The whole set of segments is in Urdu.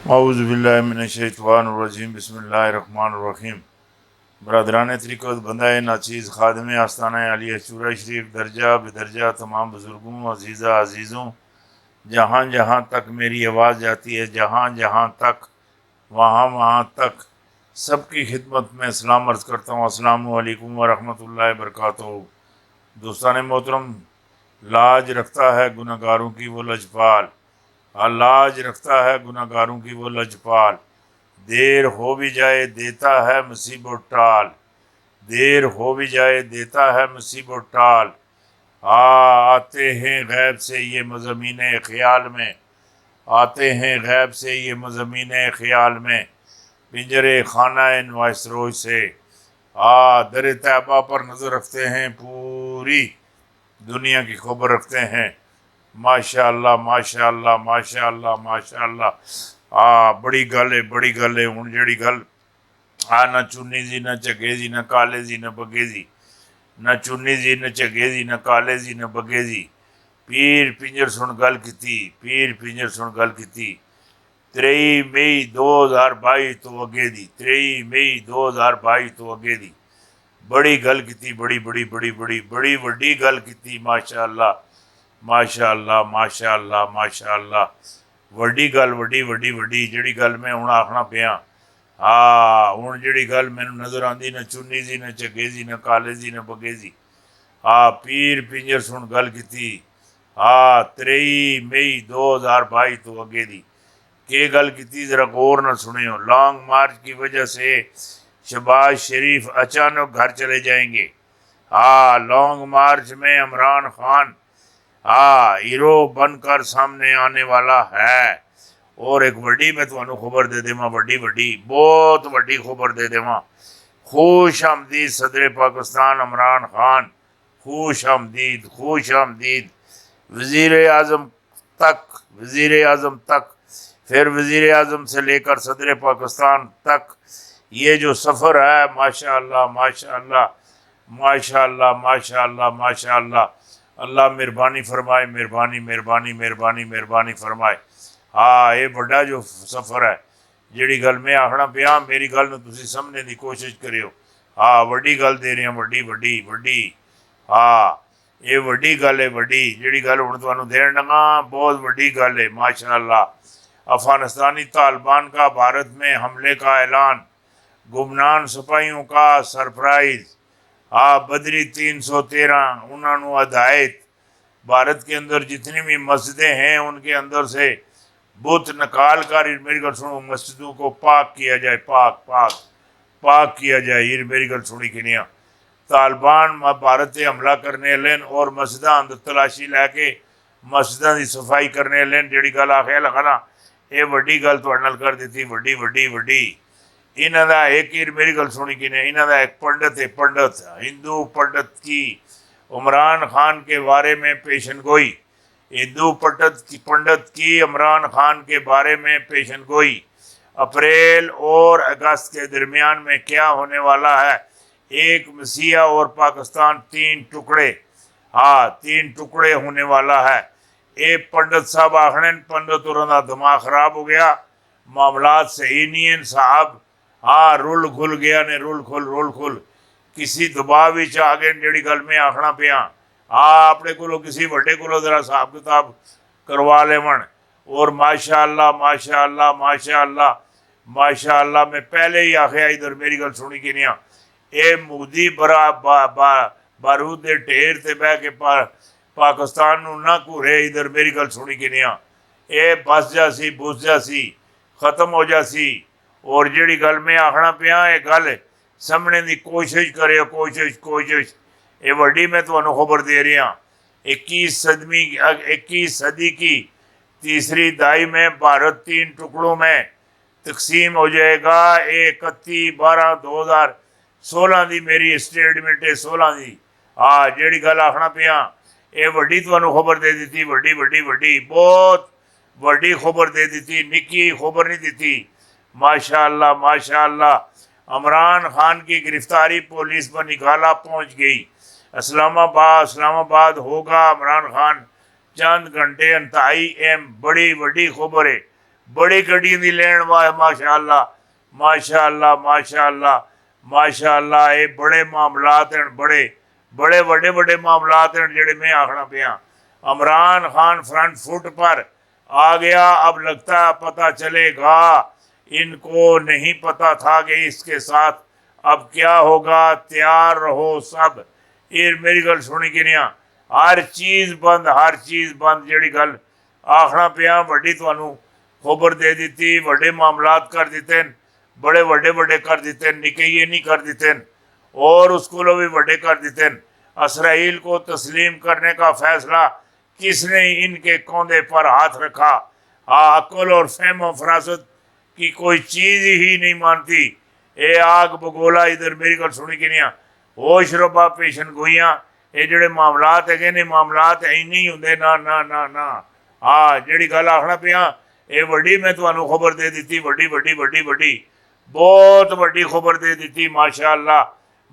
اعوذ باللہ من الشیطان الرجیم بسم اللہ الرحمن الرحیم۔ برادران طریقت بندہ ناچیز خادم آستانہ علیہ چورہ شریف درجہ بدرجہ تمام بزرگوں عزیزوں جہاں جہاں تک میری آواز جاتی ہے، جہاں جہاں تک وہاں تک سب کی خدمت میں سلام عرض کرتا ہوں۔ السلام علیکم ورحمۃ اللہ وبرکاتہ۔ دوستان محترم، لاج رکھتا ہے گناہ گاروں کی وہ لجپال، لاج رکھتا ہے گناہ گاروں کی وہ لجپال، دیر ہو بھی جائے دیتا ہے مصیبت ٹال، دیر ہو بھی جائے دیتا ہے مصیبت ٹال۔ آتے ہیں غیب سے یہ مضامین خیال میں، آتے ہیں غیب سے یہ مضامین خیال میں، پنجرے خانہ وائسروئی سے در طیبہ پر نظر رکھتے ہیں، پوری دنیا کی خبر رکھتے ہیں۔ ماشاء اللہ ماشاء اللہ ماشاء اللہ ماشاء اللہ۔ بڑی گل ہے، بڑی گل ہے۔ ہن جڑی گل نہ چنی جی نہ چگے جی نہ کالے جی نہ بگے جی، نہ چنی جی نہ چگے جی نہ کالے جی نہ بگے جی، پیر پنجر سن گل کیتی، پیر پنجر سن گل کیتی۔ 23 مئی 2022 تو اگے دی، 23 مئی 2022 تو اگے دی بڑی گل کیتی، بڑی بڑی بڑی بڑی بڑی وڈی گل کیتی۔ ماشاء اللہ ماشاء اللہ ماشاء اللہ ماشاء اللہ۔ وڈی گل، وڈی وڈی وڈی جڑی گل میں ہن آکھنا پیا، ہن جڑی گل مینوں نظر آندی، نہ چنی جی نہ چگے جی نہ کالے جی نہ بگے جی، پیر پنجر سن گل کیتی۔ 23 مئی 2022 تو اگے دی کہ گل کیتی، ذرا غور نہ سنیو۔ لانگ مارچ کی وجہ سے شہباز شریف اچانک گھر چلے جائیں گے۔ لانگ مارچ میں عمران خان ہیرو بن کر سامنے آنے والا ہے۔ اور ایک وڈی میں تمہیں خبر دے دیواں، وڈی وڈی بہت وڈی خبر دے دیواں۔ خوش آمدید صدر پاکستان عمران خان، خوش آمدید، خوش آمدید۔ وزیر اعظم تک، وزیر اعظم تک، پھر وزیر اعظم سے لے کر صدر پاکستان تک یہ جو سفر ہے، ماشاء اللہ ماشاء اللہ ماشاء اللہ ماشاء اللہ ماشاء اللہ۔ اللہ مہربانی فرمائے، مہربانی مہربانی مہربانی مہربانی فرمائے۔ یہ بڑا جو سفر ہے، جیڑی گل میں آخنا پیا، میری گل نو تسی سمجھنے دی کوشش کریو۔ وڈی گل دے رہے ہیں، وڈی وڈی وڈی۔ یہ وڈی گل ہے، وڈی جیڑی گل ہن تانوں دین لگا، بہت وڈی گل ہے۔ ماشاء اللہ۔ افغانستانی طالبان کا بھارت میں حملے کا اعلان، گمنام سپاہیوں کا سرپرائز۔ بدری 313 انہوں نے ہدایت، بھارت کے اندر جتنی بھی مسجدیں ہیں ان کے اندر سے بت نکال کر، میری گل سنو، مسجدوں کو پاک کیا جائے، پاک پاک پاک کیا جائے۔ یہ میری گل سنی کنیا، طالبان بھارت سے حملہ کرنے لین اور مسجداں اندر تلاشی لے کے مسجداں دی صفائی کرنے لین، جڑی گل آخیا لگا نا، یہ وڈی گل تہاڈے نال کر دیتی، وڈی وڈی وڈی۔ انہوں کا ایک میری گل سنی کی نے، انہوں کا ایک پنڈت ہے، پنڈت ہندو پنڈت کی عمران خان کے بارے میں پیشن گوئی، ہندو پنڈت کی عمران خان کے بارے میں پیشن گوئی۔ اپریل اور اگست کے درمیان میں کیا ہونے والا ہے؟ ایک مسیحا اور پاکستان 3 ٹکڑے، 3 ٹکڑے ہونے والا ہے۔ ایک پنڈت صاحب آخنے، پنڈت اور دماغ خراب ہو گیا، معاملات صحیح نہیں ہیں صاحب، رول کھل گیا نے، رول کھل کسی دباؤ وچ آ گئے، جڑی گل میں آخنا پیا۔ اپنے کولو کسی وڈے کولو ذرا حساب کتاب کروا لیون۔ اور ماشاء اللہ ماشاء اللہ ماشاء اللہ ماشاء اللہ، میں پہلے ہی آخیا ادھر میری گل سنی کنیا، اے مودی بارود دے ڈھیر تے بہ کے پاکستان نو نہ گھورے، ادھر میری گل سنی کنیا، اے بس جاسی، بس جاسی، ختم ہو جاسی۔ اور جیڑی گل میں آخنا پیا، یہ گل سمجھنے دی کوشش کرے، کوشش۔ یہ وڈی میں تمہیں خبر دے رہا ہوں۔ 21 صدی کی تیسری دہائی میں بھارت 3 ٹکڑوں میں تقسیم ہو جائے گا۔ 31/12/2016 دی میری اسٹیٹمنٹ ہے، 16 دی۔ جیڑی گل آخنا پیا، یہ وڈی تمہیں خبر دے دیتی، وڈی وڈی وڈی، بہت وڈی خبر دے دیتی، نکی خبر نہیں دیتی۔ ماشاء اللہ ماشاء اللہ۔ عمران خان کی گرفتاری پولیس پر نکالا پہنچ گئی، اسلام آباد ہوگا عمران خان چند گھنٹے، انتہائی اہم بڑی وڈی خبر ہے، بڑی گڈیاں دی لین ماشاء اللہ ماشاء اللہ ماشاء اللہ ماشاء اللہ. یہ بڑے معاملات ہیں, بڑے بڑے وڈے وڈے معاملات ہیں جڑے میں آخنا پیا. عمران خان فرنٹ فٹ پر آ گیا. اب لگتا ہے پتہ چلے گا. ان کو نہیں پتہ تھا کہ اس کے ساتھ اب کیا ہوگا. تیار رہو سب. یہ میری گل سنی کہ نہیں, ہر چیز بند, ہر چیز بند. جڑی گل آخنا پیا وڈی تمہوں خبر دے دیتی. وڈے معاملات کر دیتے, بڑے وڈے وڈے کر دیتے, نکے یہ نہیں کر دیتے, اور اس کو بھی وڈے کر دیتے. اسرائیل کو تسلیم کرنے کا فیصلہ کس نے ان کے کوندے پر ہاتھ رکھا. عقل اور فہم و فراست کی کوئی چیز ہی نہیں مانتی. اے آگ بگولا ادھر میری گل سنی کہ نہیں, ہوش ربا پیشن گوئیاں. یہ جڑے معاملات ہے نا, معاملات نہیں ہوں نا نا نا نا. ہاں جڑی گل آخنا پیا یہ وڈی میں تمہوں خبر دے دیتی. وڈی وڈی وڈی وڈی بہت وڈی خبر دے دیتی. ماشاء اللہ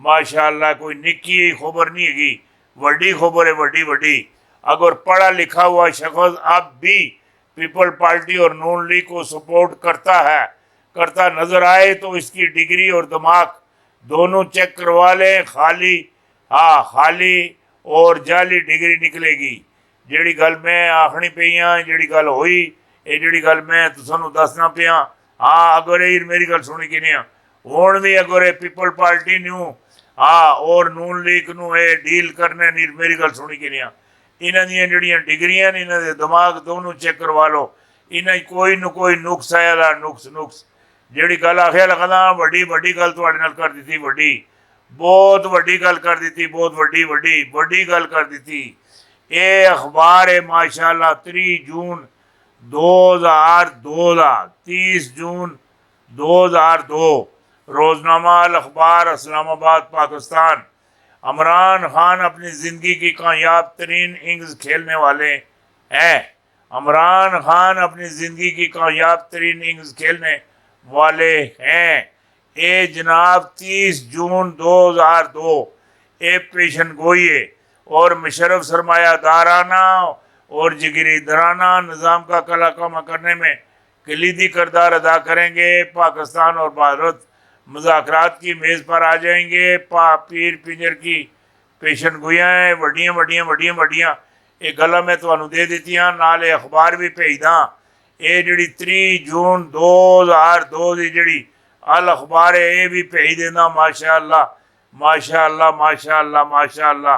ماشاء اللہ. کوئی نکی خبر نہیں ہے, وڈی خبر ہے, وڈی وڈی. اگر پڑھا لکھا ہوا شخص اب بھی پیپل پارٹی اور نون لیگ کو سپورٹ کرتا نظر آئے تو اس کی ڈگری اور دماغ دونوں چیک کروا لیں. خالی اور جعلی ڈگری نکلے گی. جیڑی گل میں آخنی پئی ہاں, جیڑی گل ہوئی, یہ جیڑی گل میں تسانوں دسنا پیا. اگر یہ میری گل سنی کہ نہیں, ہون بھی اگر یہ پیپل پارٹی نوں اور نون لیگ نوں یہ ڈیل کرنے نہیں, میری گل سنی کہ نہیں, انہاں دیاں جڑیاں ڈگریاں نے, انہاں دے دماغ دونوں چیک کروا لو. انہاں کوئی نہ کوئی نقص ہے لا نقص. جیڑی گل آخیا لگا وڈی وڈی گل تواڈے نال کر دیتی. وڈی بہت وڈی گل کر دیتی. بہت وڈی وڈی وڈی گل کر دیتی. یہ اخبار ہے ماشاء اللہ 30 جون 2002 دا, 30 جون 2002, روزنامہ الاخبار اسلام آباد پاکستان. عمران خان اپنی زندگی کی کامیاب ترین اننگز کھیلنے والے ہیں. عمران خان اپنی زندگی کی کامیاب ترین اننگز کھیلنے والے ہیں. اے جناب 30 جون 2002 اے پیشن گوئی ہے اور مشرف سرمایہ دارانہ اور جگری درانہ نظام کا کلا کما کرنے میں کلیدی کردار ادا کریں گے. پاکستان اور بھارت مذاکرات کی میز پر آ جائیں گے. پیر پنجر کی پیشن گوئیاں ہیں وڈیاں وڈیاں وڈیاں وڈیاں. یہ گلا میں تمہوں دے دیتی ہاں, نال اخبار بھی بھیج داں. یہ جڑی 30 جون 2002 دی جڑی الاخبار ہے یہ بھی بھیج دینا. ماشاء اللہ ماشاء اللہ ماشاء اللہ ماشاء اللہ.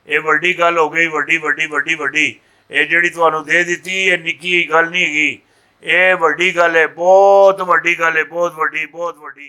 یہ وڈی گل ہو گئی, وڈی وڈی وڈی وڈی. یہ جڑی تمہوں دے دیتی یہ نکی گل نہیں گی, یہ وڈی گل ہے, بہت وڈی گل ہے, بہت وڈی بہت وڈی.